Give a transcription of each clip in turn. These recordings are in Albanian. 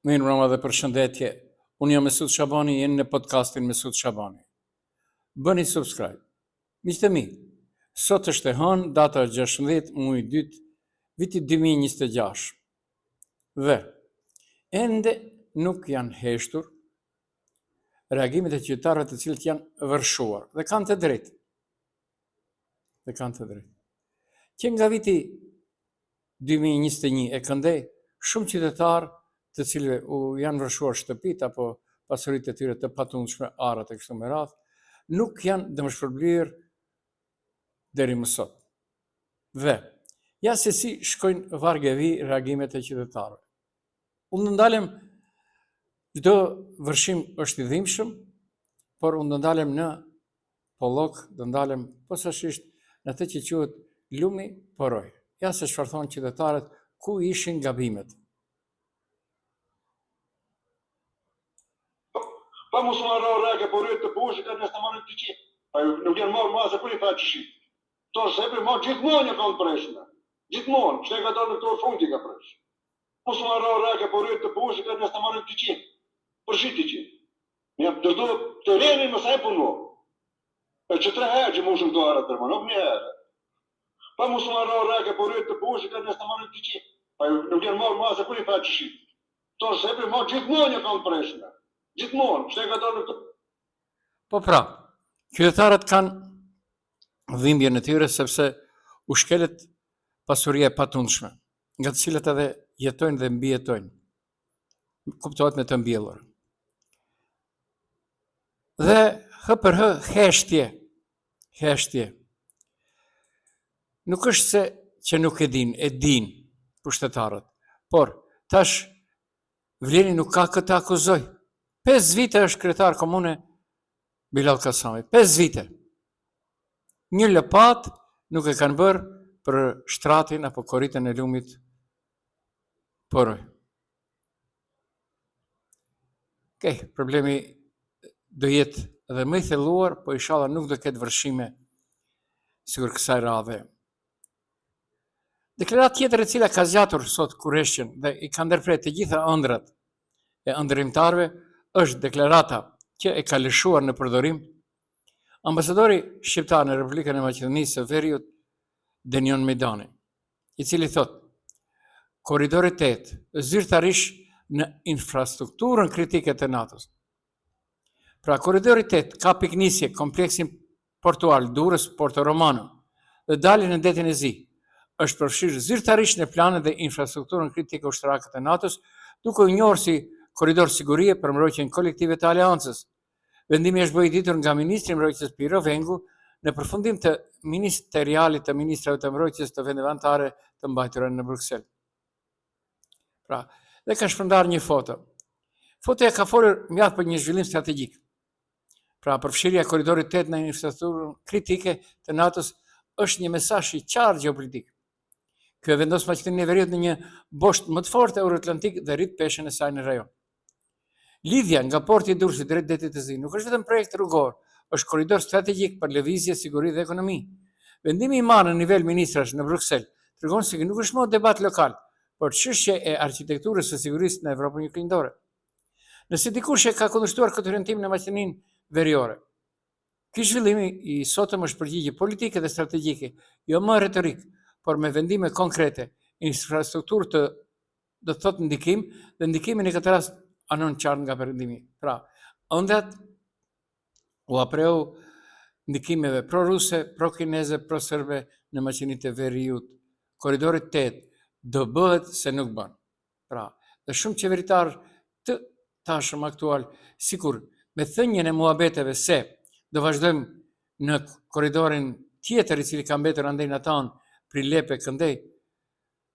Mirë mbrëma dhe përshëndetje. Unë jam Mesut Shabani, jeni në podcastin Mesut Shabani. Bëni subscribe. Miqtë mi, sot është e hënë, data 16 muaj 2, viti 2026. Dhe ende nuk janë heshtur reagimet e qytetarëve të cilët janë vërshuar dhe kanë të drejtë. Që nga viti 2021 e këndej, shumë qytetarë të cilëve u janë vërshuar shtëpit apo pasuritë e tyre të patundshme, arët e kështu me radhë, nuk janë dëmshpërblyer deri më sot. Dhe ja se si shkojnë varg e vi reagimet e qytetarëve. Unë ndalem, çdo vërshim është i dhimbshëm, por unë ndalem në pollok, do ndalem posaçërisht në atë që quhet lumi poroj. Ja se çfarë thonë qytetarët, ku ishin gabimet. Pa mos marrë rrugë por të bushë kanë të marrë të qi. Ai nuk janë marrë masë kur i tha çishi. To sepër më gjithmonë kanë preshnë. Gjithmonë, çka ka dalë këto fundi ka presh. Mos marrë rrugë por të bushë kanë të marrë të qi. Për shiti qi. Ne do të reni më sa puno. E që 3 herë që moshëm këto arë të më, nuk një herë. Pa mos marrë rrugë por të bushë kanë të marrë të qi. Ai nuk janë marrë masë kur i tha çishi. To sepër më gjithmonë kanë preshnë. Gjithmonë, çka ka dalë këto. Po pra, qytetarët kanë dhimbjen e tyre sepse u shkelet pasuria e patundshme, nga të cilët edhe jetojnë dhe mbijetojnë. Kuptohet me të mbjellur. Dhe hë për hë heshtje. Nuk është se që nuk e din pushtetarët, por tash Vleni nuk ka këtë akuzoj. 5 vite është kryetar komune Bilal Kasami. 5 vite. Një lëpat nuk e kanë bërë për shtratin apo korritën e lumit poroj. Problemi do jetë edhe më i thelluar, po inshallah nuk do ketë vërshime sikur kësaj radhe. Deklaratë tjetër e cila ka zgjatur sot kurreshtin dhe i ka ndërprer të gjitha ëndrat e ëndërrimtarëve është deklarata që e ka lëshuar në përdorim ambasadori shqiptar në Republikën e Maqedonisë së Veriut, Denion Mejdani, i cili thot: Korridori 8 zyrtarisht në infrastrukturën kritike të NATO-s. Pra, korridori 8 ka piknisje kompleksin portual Durrës Porto Romano dhe dalin në detin e Zi. Është përfshirë zyrtarisht në planet dhe infrastrukturën kritike ushtarake të NATO-s, duke u njohur si korridor sigurie për mbrojtjen kolektive të aleancës. Vendimi është bërë i ditur nga ministri i mbrojtjes Piro Vengu në përfundim të ministerialit të ministrave të mbrojtjes të vendeve anëtare të mbajtura në Bruksel. Pra, dhe ka shpërndar një foto. Fotoja ka folur mjaft për një zhvillim strategjik. Pra, përfshirja e korridorit 8 në infrastrukturën kritike të NATO-s është një mesazh i qartë gjeopolitik. Kjo e vendos Maqedoninë e Veriut në një boshtë më të fortë euroatlantik dhe rrit peshën e saj në rajon. Lidhja nga porti i Durrësit drejt detit të Zi nuk është vetëm projekt rrugor, është korridor strategjik për lëvizje, siguri dhe ekonomi. Vendimi i marrë në nivel ministrash në Bruksel tregon se nuk është më debat lokal, por çështje e arkitekturës së sigurisë në Evropën Juglindore. Nëse dikush e ka kundërshtuar këtë orientim në Maqedoninë Veriore, ky zhvillim i sotëm është përgjigje politike dhe strategjike, jo më retorik, por me vendime konkrete, infrastrukturë të do të thotë ndikim, dhe ndikimin në këtë rast anon qartë nga perëndimi. Pra, ëndrat u apreu ndikimeve pro-ruse, pro-kineze, pro-serbe në Maqedoninë e Veriut. Korridori 8 do bëhet se nuk bën. Pra, dhe shumë qeveritarë të tashëm aktual, sikur me thënien e muhabeteve se do vazhdojmë në korridorin tjetër i cili ka mbetur andej Natan, Prillepe, Këndej,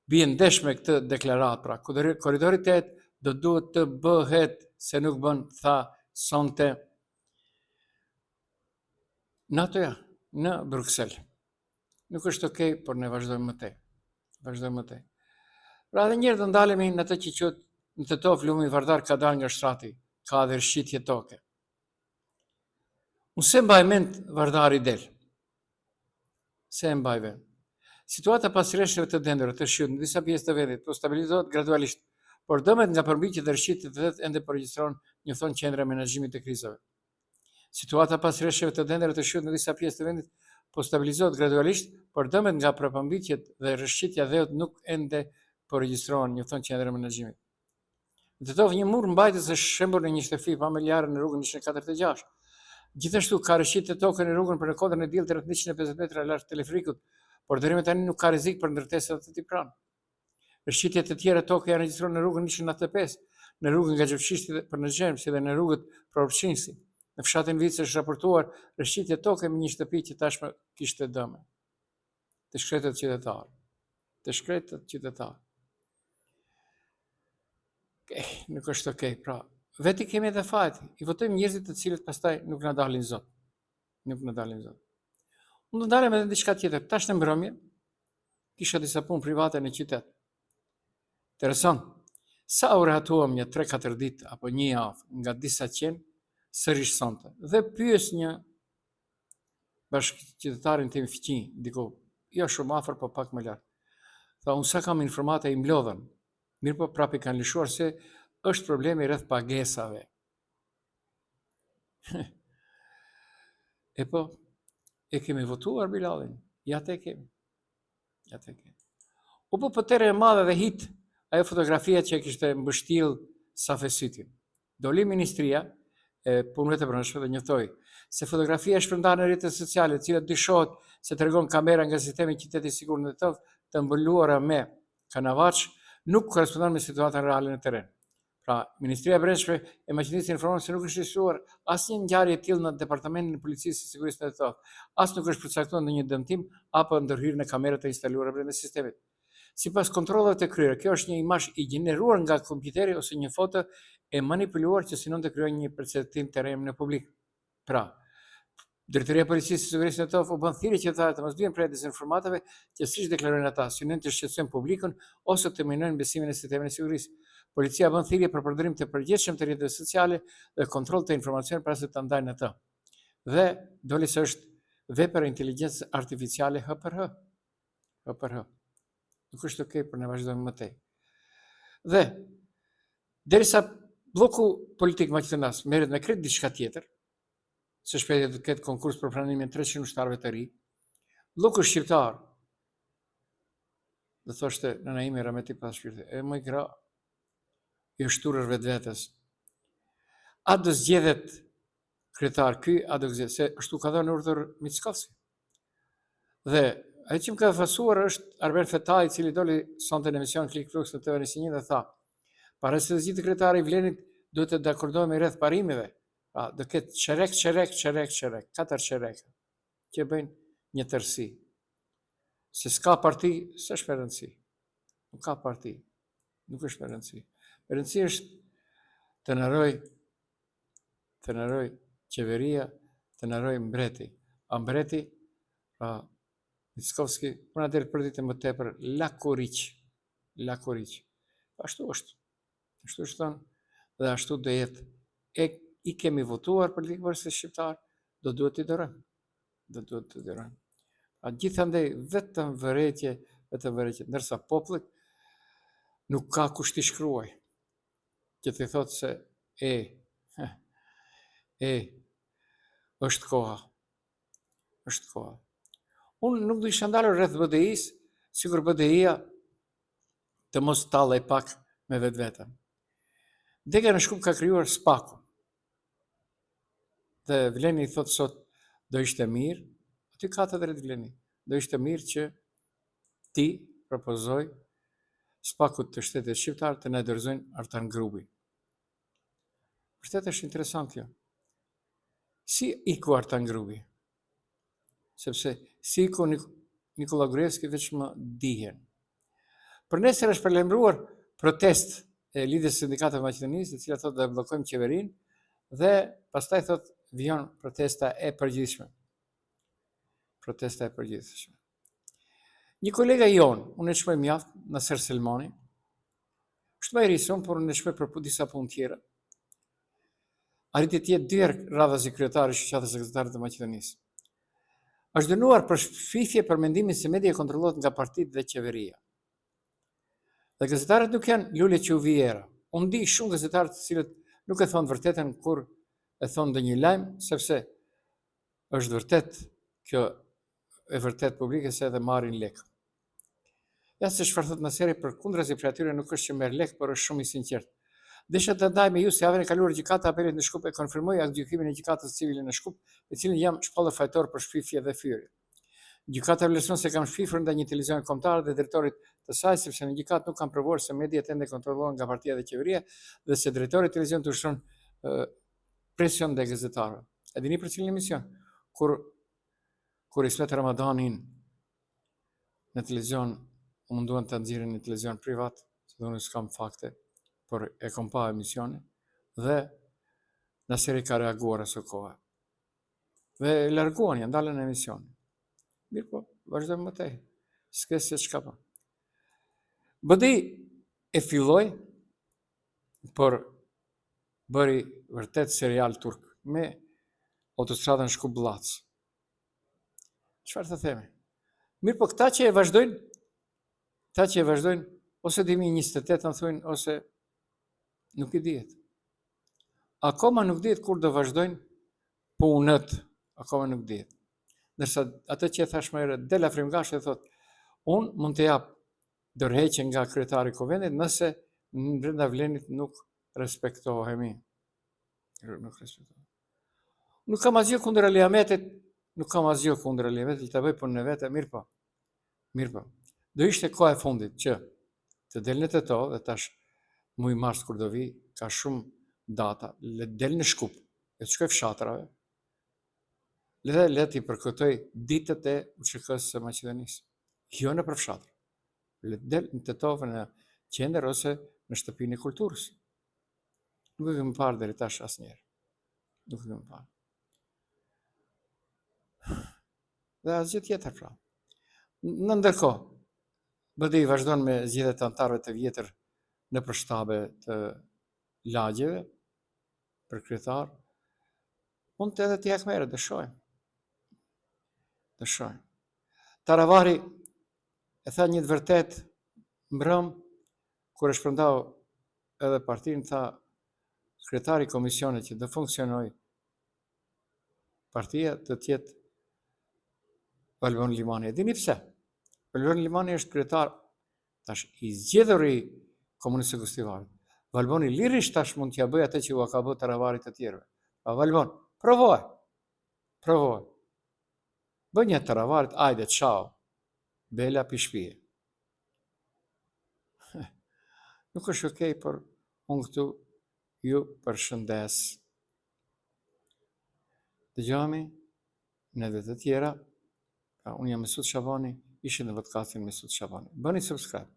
bien ndesh me këtë deklaratë. Pra, korridori 8 do duhet të bëhet se nuk bën, tha sonte NATO-ja në Bruksel. Nuk është okej, por ne vazhdojmë më tej. Pra, edhe njerë të ndalemi në të që qëtë në të tofë lumi vardar ka dalë nga shtrati, ka dhe rëshqitje toke. Unë se mbaj mend vardari del. Se mbaj vend. Situata pas rreshtjeve të dendur të shiut në disa pjesë të vendit po stabilizohet gradualisht, por dëmet nga përmbajtjet dhe rëshqitjet e vet ende përregjistron, njofton Qendra e Menaxhimit të Krizave. Situata pas rreshjeve të dendeve të shiut në disa pjesë të vendit po stabilizohet gradualisht, por dëmet nga përmbajtjet dhe rëshqitja e dheut nuk ende përregjistrohen, njofton Qendra e Menaxhimit. Në Tetov një mur mbajtës është shembur në një shtëpi familare në rrugën 146. Gjithashtu ka rreshqitje tokë në rrugën për në kodrën e diellit rreth 150 metra larg teleferikut, por deri më tani nuk ka rrezik për ndërtesat të tij pranë. Rreshqitjet e tjera tokë janë regjistruar në rrugën 195, në rrugën nga Gjopshishti për në Xherm, si dhe në rrugët Provshingsi. Në fshatin Vicë është raportuar rreshqitje tokë me një shtëpi që tashmë kishte dëme. Të shkretët qytetarë. Të shkretët qytetarë. Nuk është okej, pra. Veti kemi edhe fajt, i votojmë njerëzit të cilët pastaj nuk na dalin zot. Nuk na dalin zot. Unë do ndalem edhe diçka tjetër. Tash në mbrëmje kisha disa punë private në qytet. Interesant. Sa u rehatuam një 3-4 ditë apo një javë nga disa qenë sërish sonte. Dhe pyes një bashkëqytetarin tim fqinj, diku, jo shumë afër, po pak më lart. Tha, unë sa kam informata i mlodhen. Mirë po prapi kanë lëshuar se është problemi rreth pagesave. E po, e kemi votuar Bilalin. Ja te kemi. Ja te kemi. U po pëtere e madhe dhe hit ajo fotografia që kishte mbështill Safesytin. Doli Ministria e Punëve të Brendshme dhe njoftoi se fotografia është shpërndarë në rrjetet sociale, të cilat dyshohet se tregon kamera nga sistemi i qytetit sigur në Tetov, të mbuluara me kanavaç, nuk korrespondon me situatën reale në terren. Pra, Ministria e Brendshme e Maqedonisë informon se nuk është regjistruar asnjë ngjarje e tillë në Departamentin e Policisë së Sigurisë në Tetov, as nuk është përcaktuar ndonjë dëmtim apo ndërhyrje në kamerat e instaluara brenda sistemit. Sipas kontrollave të kryera, kjo është një imazh i gjeneruar nga kompjuteri ose një foto e manipuluar që synon të krijojë një perceptim të rrem në publik. Pra, Drejtoria e Policisë së Sigurisë në Tetov u bën thirrje qytetarëve të mos bien prej dezinformatave që siç deklarojnë ata, synojnë të shqetësojnë publikun ose të minojnë besimin e sistemit të sigurisë. Policia bën thirrje për përdorim të përgjithshëm të rrjeteve sociale dhe kontroll të informacionit para se ta ndajnë atë. Dhe doli se është vepër e inteligjencës artificiale HPRH. HPRH. Nuk është okej, për ne vazhdojmë më tej. Dhe derisa bloku politik maqedonas merret me krejt diçka tjetër, se shpejt do të ketë konkurs për pranimin e 300 ushtarëve të ri, bloku shqiptar do thoshte nëna ime Rameti pas shpirti, e moj gra, i shturër vetvetes. A do zgjedhet kryetar ky, a do zgjedhet, se ashtu ka dhënë urdhër Mickovski. Dhe ai që më ka fasuar është Arben Fetaj, i cili doli sonte në emision Click Flux në TV1 dhe tha, para se të zgjidhet kryetari i Vlenit, duhet të dakordohemi rreth parimeve. Pra, do ketë çerek, 4 çereka, që bëjnë një tërsi. Se s'ka parti, s'është me rëndësi. Nuk ka parti, nuk është me rëndësi. Me rëndësi është të na roj qeveria, të na roj mbreti. A mbreti, pra, Mickovski, për në për ditë më tepër, lakuriq. Ashtu është. Ashtu është thënë, dhe ashtu do jetë. I kemi votuar politikë përse shqiptar, do duhet t'i dërojmë. A gjithandej vetëm vërejtje, ndërsa popullit nuk ka kush t'i shkruaj. Që t'i thotë se është koha. Unë nuk do isha ndalur rreth BDI-s, sikur BDI-a të mos tallej pak me vetvetën. Dega në Shkup ka krijuar SPAK-un. Dhe Vleni i thotë sot do ishte mirë, aty ka të drejtë Vleni, do ishte mirë që ti propozoj SPAK-ut të shtetit shqiptar të na dorëzojnë Artan Grubi. Vërtet është interesant kjo. Si iku Artan Grubi? Sepse si iku Nikola Gruevski veç më dihen. Për nesër është përlembruar protest e lidhjes së sindikatave Maqedonisë, e cila thotë do bllokojmë qeverinë dhe pastaj thotë vijon protesta e përgjithshme. Një kolega jon, unë e shpoj mjaft, Naser Selmani, është më i rison, por unë e shpoj për disa punë tjera. Arriti të jetë 2 herë radhazi si kryetari i shoqatës së gazetarëve të Maqedonisë. Është dënuar për shfifje për mendimin se media kontrollohet nga partitë dhe qeveria. Dhe gazetarët nuk janë lule që u vijera. Unë di shumë gazetarët të cilët nuk e thonë vërtetën kur e thonë ndonjë lajm, sepse është vërtet kjo e vërtet publike se edhe marrin lekë. Ja se çfarë thot Naseri përkundrazi për atyre nuk është që merr lekë, por është shumë i sinqert. Desha të ndaj me ju se javën e kaluar gjykata e apelit në Shkup e konfirmoi aktgjykimin e gjykatës civile në Shkup, i cili jam shpallur fajtor për shpifje dhe fyrje. Gjykata vlerëson se kam shpifur ndaj një televizioni kombëtar dhe drejtorit të saj, sepse në gjykatë nuk kam provuar se mediat ende kontrollohen nga partia dhe qeveria dhe se drejtori i televizionit të ushtron presion ndaj gazetarëve. E dini për cilin emision? Kur Ismet Ramadanin në televizion u munduan të nxjerrin në televizion privat, se unë s'kam fakte, por e kam pa emisionin dhe Naseri ka reaguar asë kohë. Dhe e larguan, ja ndalën në emision. Mirë po, vazhdojmë më tej. S'ke se çka pa. BDI e filloi, por bëri vërtet serial turk me autostradën Shkup-Llaç. Çfarë të themi? Mirë po këta që e vazhdojnë, ose 2028 në thujnë, ose nuk i dihet. Akoma nuk dihet kur do vazhdojnë punët, akoma nuk dihet. Nërsa atë që e thash më herët, Del Afrimgash e thot, unë mund të jap dorëheqje nga kryetari i Kuvendit nëse në brenda vlenit nuk respektohemi. Nuk respektohemi. Nuk kam asgjë kundër Aliametit, të bëj punën e vete, mirë po. Do ishte koha e fundit që të del në teto dhe tash muj mars kur do vi, ka shumë data, le del në Shkup, le të shkoj fshatrave, le t'i përkëtoj ditët e UÇK-s së Maqedonisë. Jo në për fshatra. Le të del në Tetove në qendër ose në shtëpinë e kulturës. Nuk e kemi parë deri tash asnjëherë. Nuk e kemi parë. Dhe asgjë tjetër pra. Në ndërkohë, BDI vazhdon me zgjedhjet e anëtarëve të vjetër në përshtabe të lagjeve për kryetar. Mund të edhe t'jak mere, dëshojmë. Taravari e tha një të vërtet mbrëm, kur e shpërndau edhe partinë, tha kryetari i komisionit që do funksionoj partia të tjetë Valbon Limani. E dini pse? Valbon Limani është kryetar tash i zgjedhur i Komunistës së Kustivarit. Valboni lirisht tash mund t'ja bëj atë që u ka bë Taravarit të tjerëve. Pa Valbon, provoj. Bë një Taravarit, ajde, ciao. Bela pi shtëpie. Nuk është okej, por unë këtu ju përshëndes. Dëgjojmë në edhe të tjera. Unë jam Mesut Shabani, ishe në podcastin Mesut Shabani. Bëni subscribe.